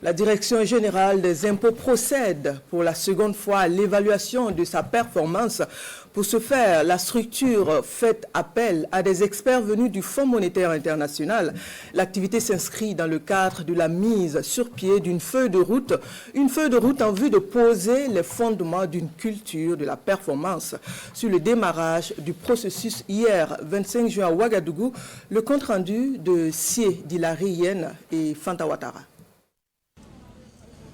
La Direction générale des impôts procède pour la seconde fois à l'évaluation de sa performance. Pour ce faire, la structure fait appel à des experts venus du Fonds monétaire international. L'activité s'inscrit dans le cadre de la mise sur pied d'une feuille de route en vue de poser les fondements d'une culture de la performance. Sur le démarrage du processus hier, 25 juin à Ouagadougou, le compte-rendu de Sie Dilari Yen et Fanta Ouattara.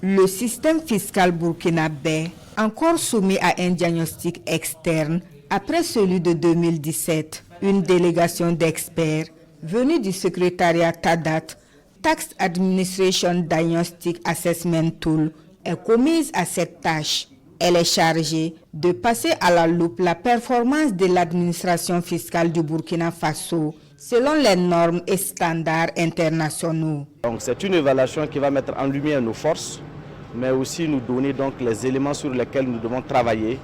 Le système fiscal burkinabé, encore soumis à un diagnostic externe après celui de 2017, une délégation d'experts venus du secrétariat TADAT, Tax Administration Diagnostic Assessment Tool, est commise à cette tâche. Elle est chargée de passer à la loupe la performance de l'administration fiscale du Burkina Faso selon les normes et standards internationaux. Donc c'est une évaluation qui va mettre en lumière nos forces, mais aussi nous donner donc les éléments sur lesquels nous devons travailler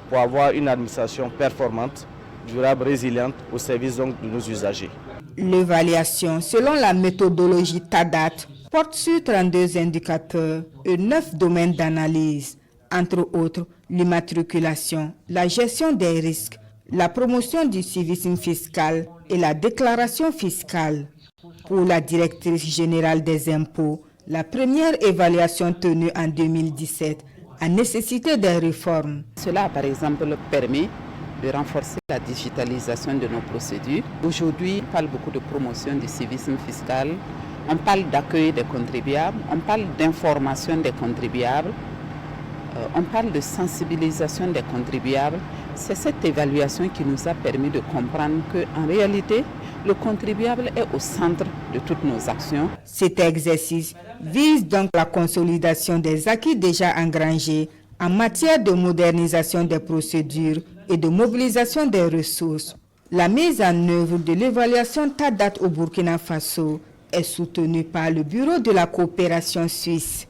pour avoir une administration performante, durable, résiliente au service donc de nos usagers. L'évaluation selon la méthodologie TADAT porte sur 32 indicateurs et 9 domaines d'analyse, entre autres l'immatriculation, la gestion des risques, la promotion du civisme fiscal et la déclaration fiscale. Pour la directrice générale des impôts, la première évaluation tenue en 2017 a nécessité des réformes. Cela a par exemple permis de renforcer la digitalisation de nos procédures. Aujourd'hui, on parle beaucoup de promotion du civisme fiscal, on parle d'accueil des contribuables, on parle d'information des contribuables, on parle de sensibilisation des contribuables. C'est cette évaluation qui nous a permis de comprendre qu'en réalité, le contribuable est au centre de toutes nos actions. Cet exercice vise donc la consolidation des acquis déjà engrangés en matière de modernisation des procédures et de mobilisation des ressources. La mise en œuvre de l'évaluation TADAT au Burkina Faso est soutenue par le Bureau de la coopération suisse.